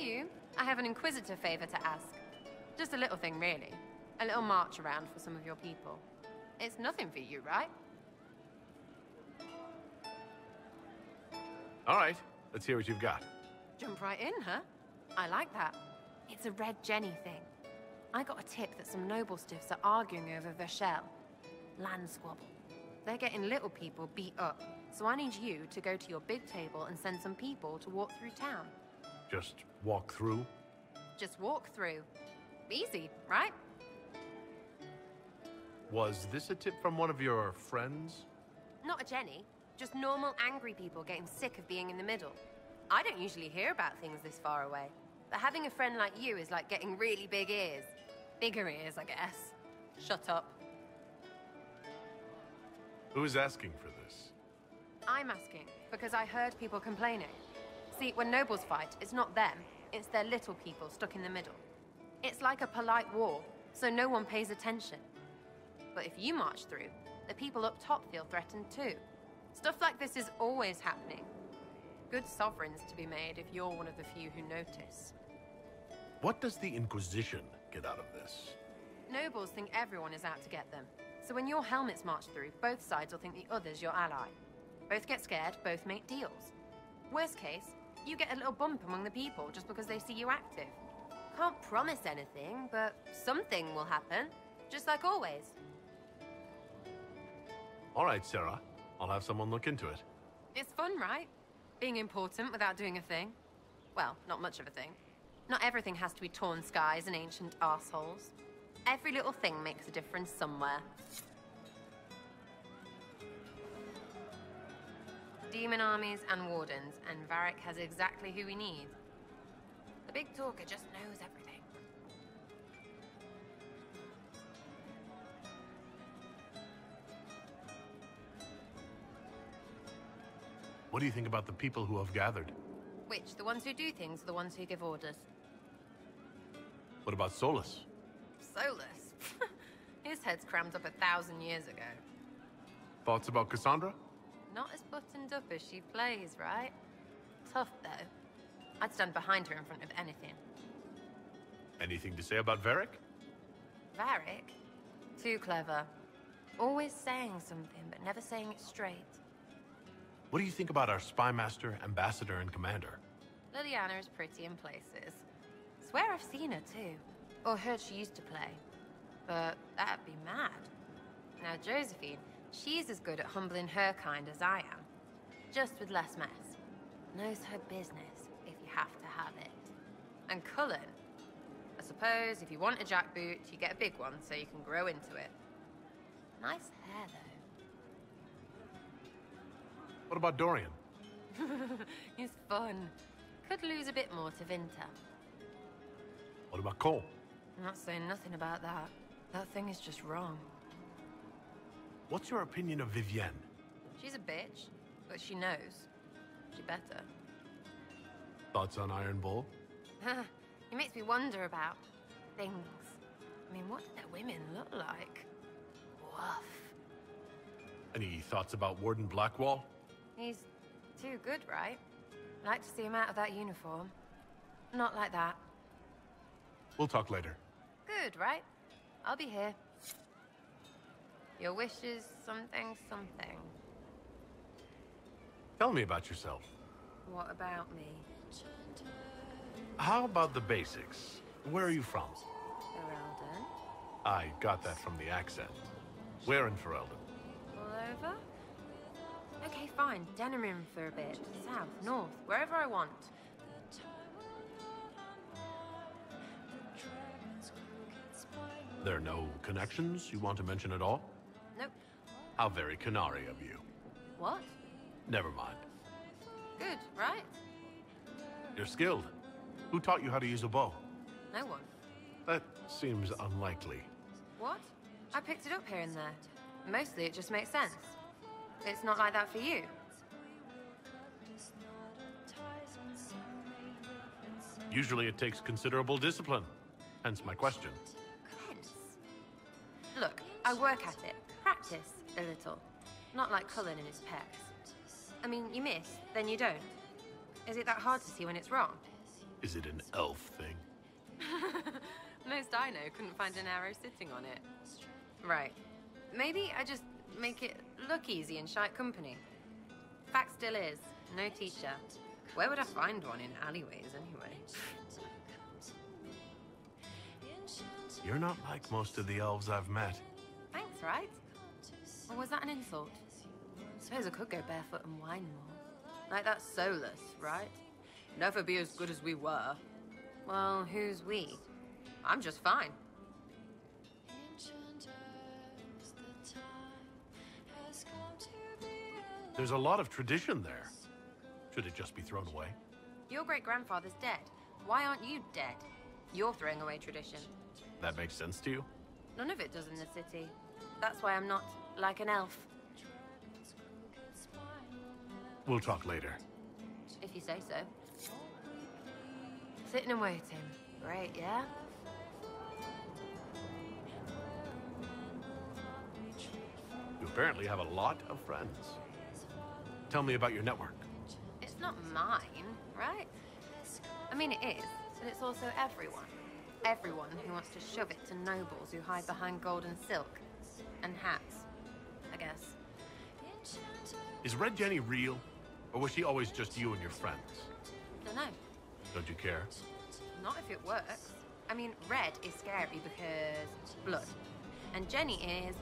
you. I have an inquisitor favor to ask. Just a little thing, really. A little march around for some of your people. It's nothing for you, right? All right, let's hear what you've got. Jump right in, huh? I like that. It's a Red Jenny thing. I got a tip that some noble stiffs are arguing over Verschel. Land squabble. They're getting little people beat up, so I need you to go to your big table and send some people to walk through town. Just walk through? Just walk through. Easy, right? Was this a tip from one of your friends? Not a Jenny. Just normal angry people getting sick of being in the middle. I don't usually hear about things this far away. But having a friend like you is like getting really big ears. Bigger ears, I guess. Shut up. Who is asking for this? I'm asking, because I heard people complaining. See, when nobles fight, it's not them, it's their little people stuck in the middle. It's like a polite war, so no one pays attention. But if you march through, the people up top feel threatened too. Stuff like this is always happening. Good sovereigns to be made if you're one of the few who notice. What does the Inquisition get out of this? Nobles think everyone is out to get them. So when your helmets march through, both sides will think the other's your ally. Both get scared, both make deals. Worst case, you get a little bump among the people just because they see you active. Can't promise anything, but something will happen. Just like always. All right, Sarah. I'll have someone look into it. It's fun, right? Being important without doing a thing. Well, not much of a thing. Not everything has to be torn skies and ancient arseholes. Every little thing makes a difference somewhere. Demon armies and wardens, and Varric has exactly who we need. The big talker just knows everything. What do you think about the people who have gathered? Which, the ones who do things or the ones who give orders? What about Solus? Solus? His head's crammed up 1,000 years ago. Thoughts about Cassandra? Not as buttoned up as she plays, right? Tough, though. I'd stand behind her in front of anything. Anything to say about Varric? Varric? Too clever. Always saying something, but never saying it straight. What do you think about our spy master, ambassador, and commander? Liliana is pretty in places. Swear I've seen her, too. Or heard she used to play. But that'd be mad. Now, Josephine, she's as good at humbling her kind as I am. Just with less mess. Knows her business, if you have to have it. And Cullen? I suppose if you want a jackboot, you get a big one so you can grow into it. Nice hair, though. What about Dorian? He's fun. Could lose a bit more to Vinter. What about Cole? I'm not saying nothing about that. That thing is just wrong. What's your opinion of Vivienne? She's a bitch, but she knows. She better. Thoughts on Iron Bull? It makes me wonder about things. I mean, what do their women look like? Woof. Any thoughts about Warden Blackwall? He's too good, right? I'd like to see him out of that uniform. Not like that. We'll talk later. Good, right? I'll be here. Your wish is something, something. Tell me about yourself. What about me? How about the basics? Where are you from? Ferelden? I got that from the accent. Where in Ferelden? All over? Okay, fine. Denerim for a bit. South, north, wherever I want. There are no connections you want to mention at all? Nope. How very Canary of you. What? Never mind. Good, right? You're skilled. Who taught you how to use a bow? No one. That seems unlikely. What? I picked it up here and there. Mostly it just makes sense. It's not like that for you. Usually it takes considerable discipline. Hence my question. Hence. Look, I work at it. Practice a little. Not like Cullen in his pecs. I mean, you miss, then you don't. Is it that hard to see when it's wrong? Is it an elf thing? Most I know couldn't find an arrow sitting on it. Right. Maybe I just make it look easy in shite company. Fact still is, no teacher. Where would I find one in alleyways anyway? You're not like most of the elves I've met. Thanks, right? Or was that an insult? Suppose I could go barefoot and whine more. Like that's soulless, right? Never be as good as we were. Well, who's we? I'm just fine. There's a lot of tradition there. Should it just be thrown away? Your great-grandfather's dead. Why aren't you dead? You're throwing away tradition. That makes sense to you? None of it does in the city. That's why I'm not like an elf. We'll talk later. If you say so. Sitting and waiting. Great, yeah? You apparently have a lot of friends. Tell me about your network. It's not mine, right? I mean, it is, but it's also everyone. Everyone who wants to shove it to nobles who hide behind gold and silk. And hats, I guess. Is Red Jenny real? Or was she always just you and your friends? Dunno. Don't you care? Not if it works. I mean, Red is scary because blood. And Jenny is...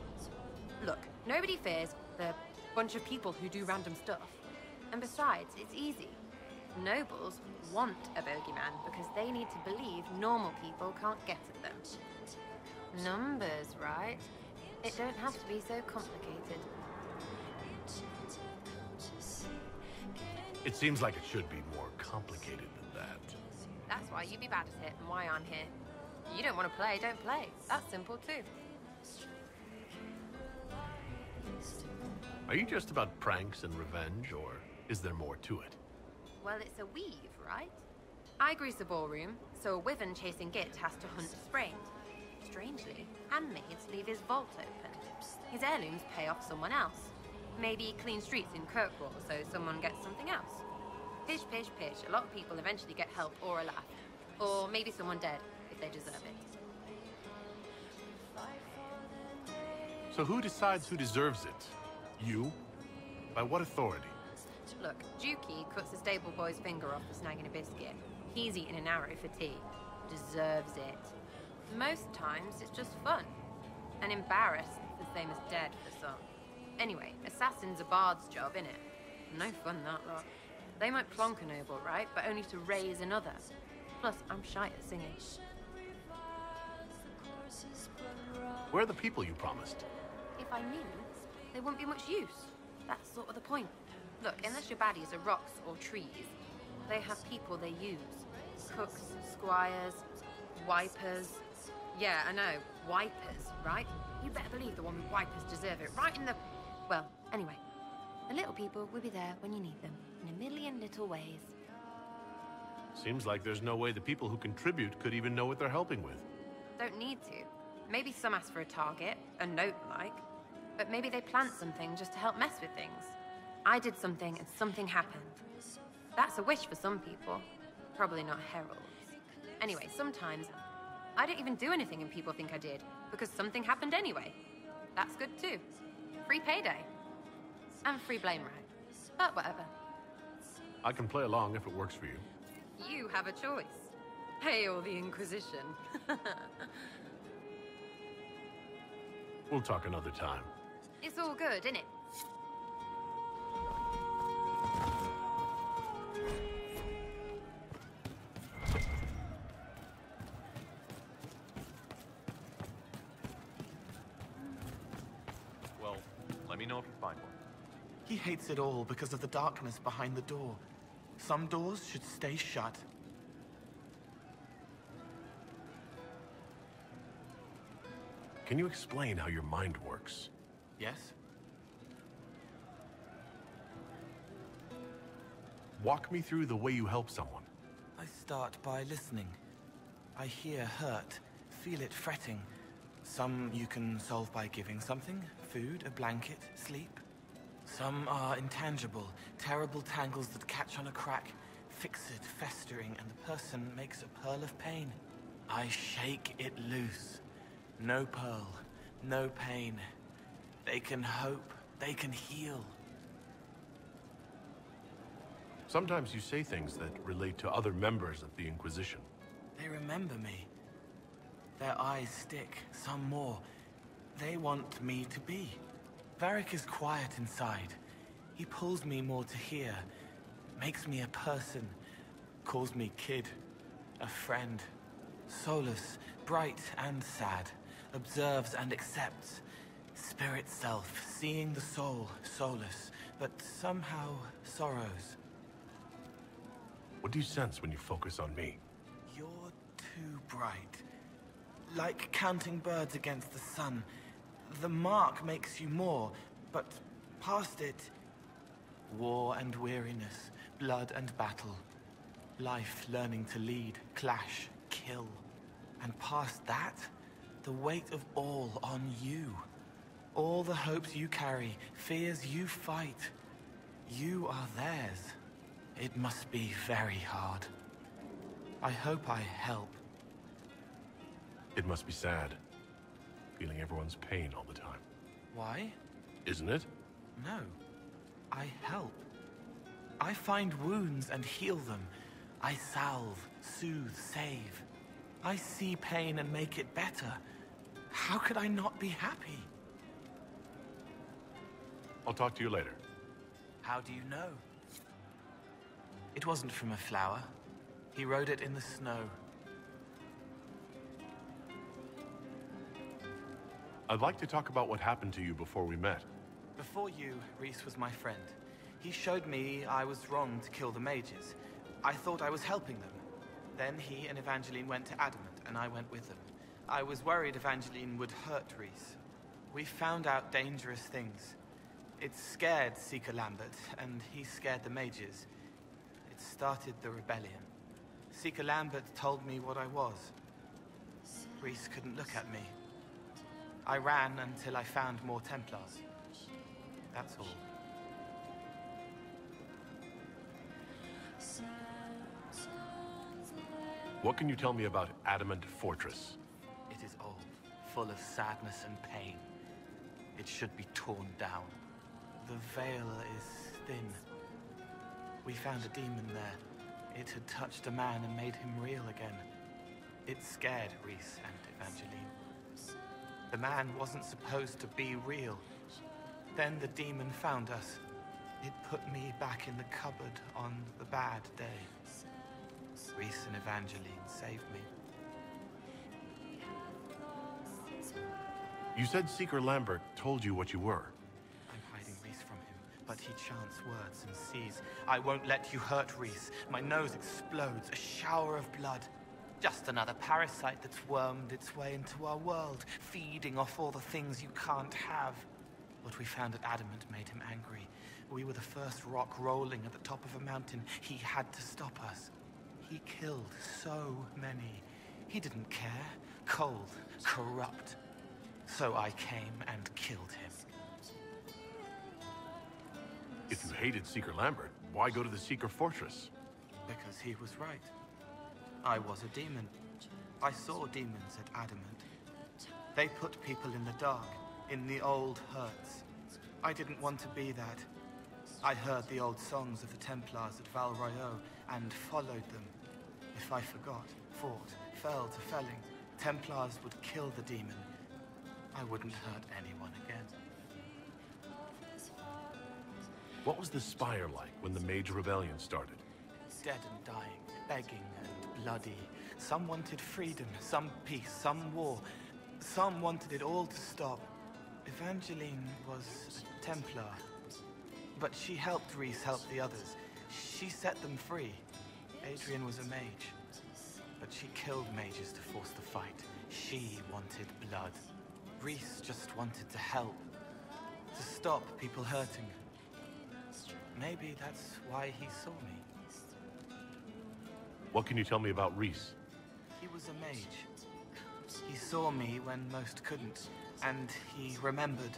Look, nobody fears the bunch of people who do random stuff. And besides, it's easy. Nobles want a bogeyman because they need to believe normal people can't get at them. Numbers, right? It don't have to be so complicated. It seems like it should be more complicated than that. That's why you be bad at it and why I'm here. You don't want to play, don't play. That's simple too. Are you just about pranks and revenge, or is there more to it? Well, it's a weave, right? I grease a ballroom, so a wyvern chasing Git has to hunt sprained. Strangely, handmaids leave his vault open. His heirlooms pay off someone else. Maybe clean streets in Kirkwall so someone gets something else. Pish, pish, pish. A lot of people eventually get help or a laugh. Or maybe someone dead, if they deserve it. So who decides who deserves it? You? By what authority? Look, Dukey cuts the stable boy's finger off for snagging a biscuit. He's eating an arrow for tea. Deserves it. Most times, it's just fun. And embarrassed, the same as dead for some. Anyway, assassin's a bard's job, innit? No fun, that lot. They might plonk a noble, right? But only to raise another. Plus, I'm shy at singing. Where are the people you promised? If I knew, there wouldn't be much use. That's sort of the point. Look, unless your baddies are rocks or trees, they have people they use. Cooks, squires, wipers. Yeah, I know, wipers, right? You better believe the one with wipers deserve it, right in the... Well, anyway, the little people will be there when you need them, in a million little ways. Seems like there's no way the people who contribute could even know what they're helping with. Don't need to. Maybe some ask for a target, a note like. But maybe they plant something just to help mess with things. I did something and something happened. That's a wish for some people. Probably not heralds. Anyway, sometimes I don't even do anything and people think I did, because something happened anyway. That's good too. Free payday. And free blame right. But whatever. I can play along if it works for you. You have a choice. Hail the Inquisition. We'll talk another time. It's all good, innit? Well, let me know if you find one. He hates it all because of the darkness behind the door. Some doors should stay shut. Can you explain how your mind works? Yes? Walk me through the way you help someone. I start by listening. I hear hurt, feel it fretting. Some you can solve by giving something, food, a blanket, sleep. Some are intangible, terrible tangles that catch on a crack, fixed, festering, and the person makes a pearl of pain. I shake it loose. No pearl, no pain. They can hope, they can heal. Sometimes you say things that relate to other members of the Inquisition. They remember me. Their eyes stick, some more. They want me to be. Varric is quiet inside. He pulls me more to hear, makes me a person, calls me kid, a friend. Soulless, bright and sad, observes and accepts. Spirit self, seeing the soul, soulless, but somehow sorrows. What do you sense when you focus on me? You're too bright. Like counting birds against the sun. The mark makes you more, but past it... war and weariness, blood and battle. Life learning to lead, clash, kill. And past that, the weight of all on you. All the hopes you carry, fears you fight. You are theirs. It must be very hard. I hope I help. It must be sad, feeling everyone's pain all the time. Why? Isn't it? No. I help. I find wounds and heal them. I salve, soothe, save. I see pain and make it better. How could I not be happy? I'll talk to you later. How do you know? It wasn't from a flower. He wrote it in the snow. I'd like to talk about what happened to you before we met. Before you, Rhys was my friend. He showed me I was wrong to kill the mages. I thought I was helping them. Then he and Evangeline went to Adamant, and I went with them. I was worried Evangeline would hurt Rhys. We found out dangerous things. It scared Seeker Lambert, and he scared the mages. It started the rebellion. Seeker Lambert told me what I was. Rhys couldn't look at me. I ran until I found more Templars. That's all. What can you tell me about Adamant Fortress? It is old, full of sadness and pain. It should be torn down. The veil is thin. We found a demon there. It had touched a man and made him real again. It scared Rhys and Evangeline. The man wasn't supposed to be real. Then the demon found us. It put me back in the cupboard on the bad day. Rhys and Evangeline saved me. You said Seeker Lambert told you what you were. I'm hiding Rhys from him, but he chants words and sees. I won't let you hurt Rhys. My nose explodes, a shower of blood. Just another parasite that's wormed its way into our world, feeding off all the things you can't have. What we found at Adamant made him angry. We were the first rock rolling at the top of a mountain. He had to stop us. He killed so many. He didn't care. Cold, corrupt. So I came and killed him. If you hated Seeker Lambert, why go to the Seeker Fortress? Because he was right. I was a demon. I saw demons at Adamant. They put people in the dark, in the old hurts. I didn't want to be that. I heard the old songs of the Templars at Val Royeaux and followed them. If I forgot, fought, fell to felling, Templars would kill the demon. I wouldn't hurt anyone again. What was the Spire like when the Mage Rebellion started? Dead and dying, begging and bloody. Some wanted freedom, some peace, some war. Some wanted it all to stop. Evangeline was a Templar. But she helped Rhys help the others. She set them free. Adrian was a mage. But she killed mages to force the fight. She wanted blood. Rhys just wanted to help. To stop people hurting. Maybe that's why he saw me. What can you tell me about Rhys? He was a mage. He saw me when most couldn't, and he remembered.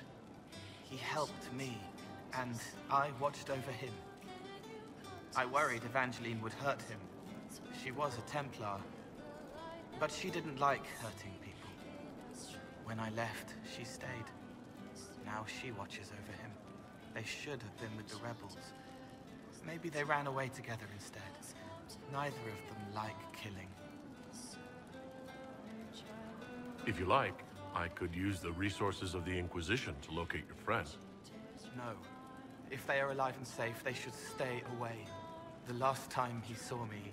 He helped me, and I watched over him. I worried Evangeline would hurt him. She was a Templar, but she didn't like hurting people. When I left, she stayed. Now she watches over him. They should have been with the rebels. Maybe they ran away together instead. Neither of them like killing. If you like, I could use the resources of the Inquisition to locate your friend. No. If they are alive and safe, they should stay away. The last time he saw me,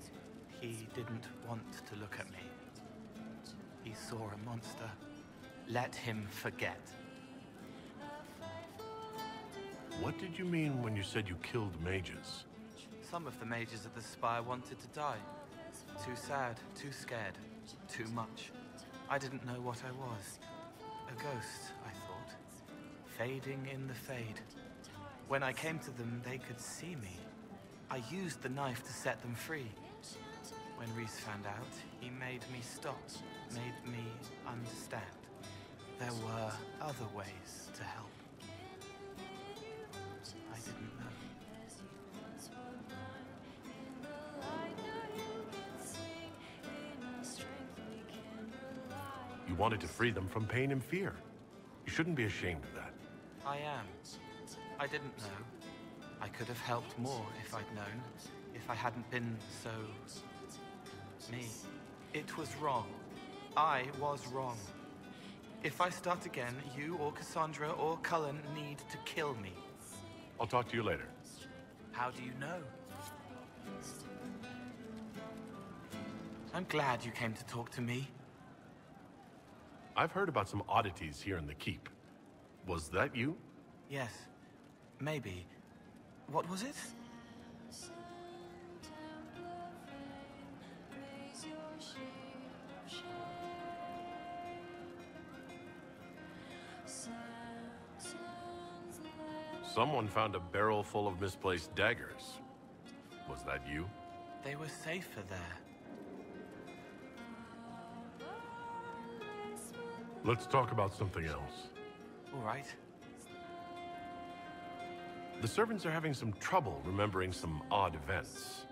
he didn't want to look at me. He saw a monster. Let him forget. What did you mean when you said you killed mages? Some of the mages at the Spire wanted to die. Too sad, too scared, too much. I didn't know what I was. A ghost, I thought. Fading in the fade. When I came to them, they could see me. I used the knife to set them free. When Reese found out, he made me stop, made me understand. There were other ways to help. I didn't know. You wanted to free them from pain and fear. You shouldn't be ashamed of that. I am. I didn't know. I could have helped more if I'd known. If I hadn't been so... me. It was wrong. I was wrong. If I start again, you or Cassandra or Cullen need to kill me. I'll talk to you later. How do you know? I'm glad you came to talk to me. I've heard about some oddities here in the Keep. Was that you? Yes. Maybe. What was it? Someone found a barrel full of misplaced daggers. Was that you? They were safer there. Let's talk about something else. All right. The servants are having some trouble remembering some odd events.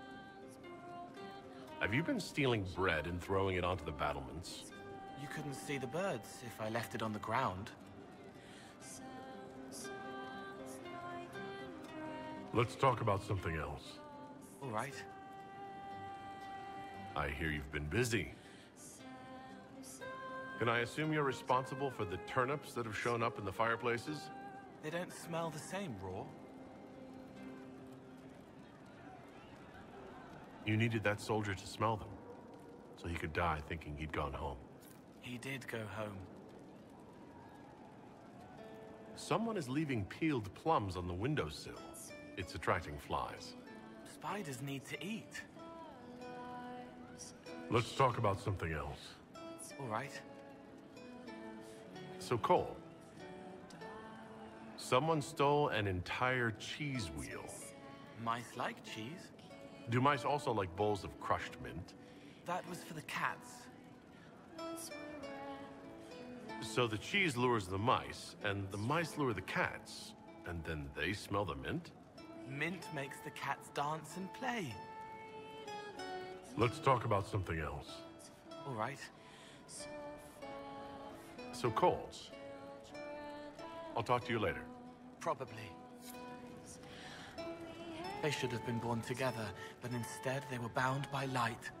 Have you been stealing bread and throwing it onto the battlements? You couldn't see the birds if I left it on the ground. Let's talk about something else. All right. I hear you've been busy. Can I assume you're responsible for the turnips that have shown up in the fireplaces? They don't smell the same raw. You needed that soldier to smell them, so he could die thinking he'd gone home. He did go home. Someone is leaving peeled plums on the windowsill. It's attracting flies. Spiders need to eat. Let's talk about something else. All right. So, Cole, someone stole an entire cheese wheel. Mice like cheese. Do mice also like bowls of crushed mint? That was for the cats. So the cheese lures the mice, and the mice lure the cats, and then they smell the mint? Mint makes the cats dance and play. Let's talk about something else. All right. So, Cole, I'll talk to you later. Probably. They should have been born together, but instead they were bound by light.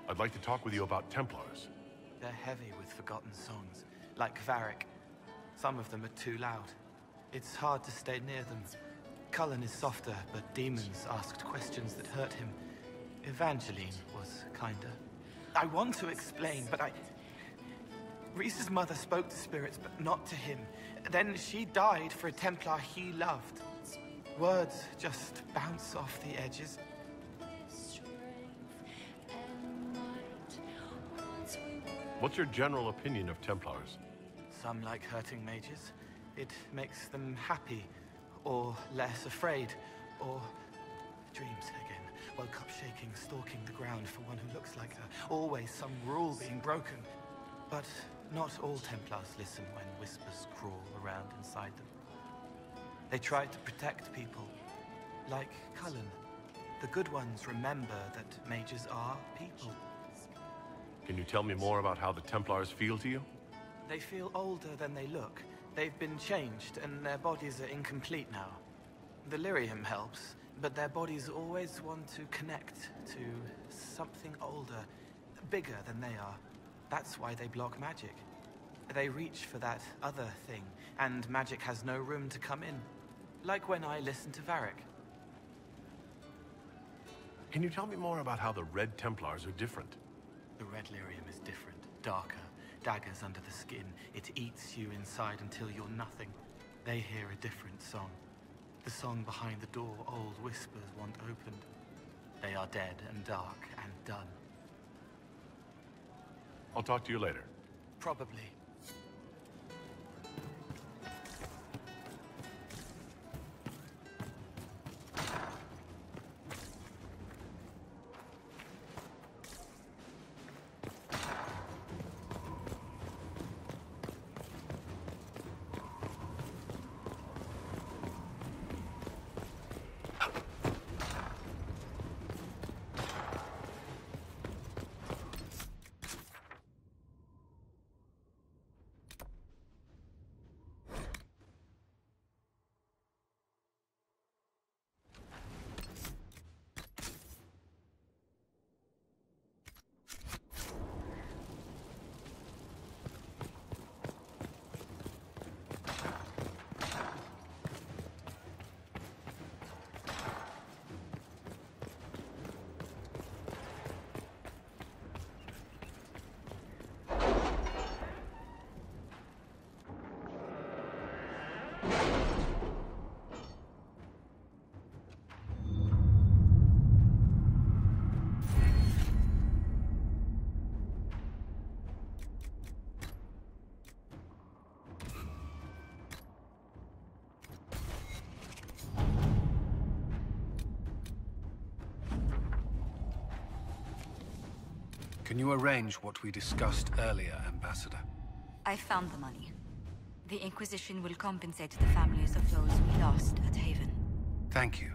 I'd like to talk with you about Templars. They're heavy with forgotten songs, like Varric. Some of them are too loud. It's hard to stay near them. Cullen is softer, but demons asked questions that hurt him. Evangeline was kinder. I want to explain, but Reese's mother spoke to spirits, but not to him. Then she died for a Templar he loved. Words just bounce off the edges. What's your general opinion of Templars? Some like hurting mages. It makes them happy, or less afraid, or dreams again. Woke up shaking, stalking the ground for one who looks like her. Always some rule being broken. But not all Templars listen when whispers crawl around inside them. They try to protect people, like Cullen. The good ones remember that mages are people. Can you tell me more about how the Templars feel to you? They feel older than they look. They've been changed, and their bodies are incomplete now. The lyrium helps, but their bodies always want to connect to something older, bigger than they are. That's why they block magic. They reach for that other thing, and magic has no room to come in. Like when I listen to Varric. Can you tell me more about how the Red Templars are different? The red lyrium is different, darker. Daggers under the skin. It eats you inside until you're nothing. They hear a different song. The song behind the door old whispers want opened. They are dead and dark and done. I'll talk to you later. Probably. Can you arrange what we discussed earlier, Ambassador? I found the money. The Inquisition will compensate the families of those we lost at Haven. Thank you.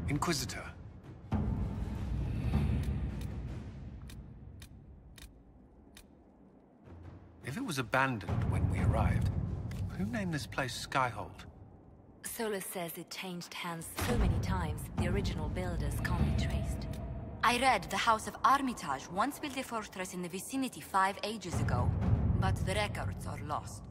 Inquisitor. If it was abandoned when we arrived, who named this place Skyhold? Solus says it changed hands so many times, the original builders can't be traced. I read the House of Armitage once built a fortress in the vicinity 5 ages ago, but the records are lost.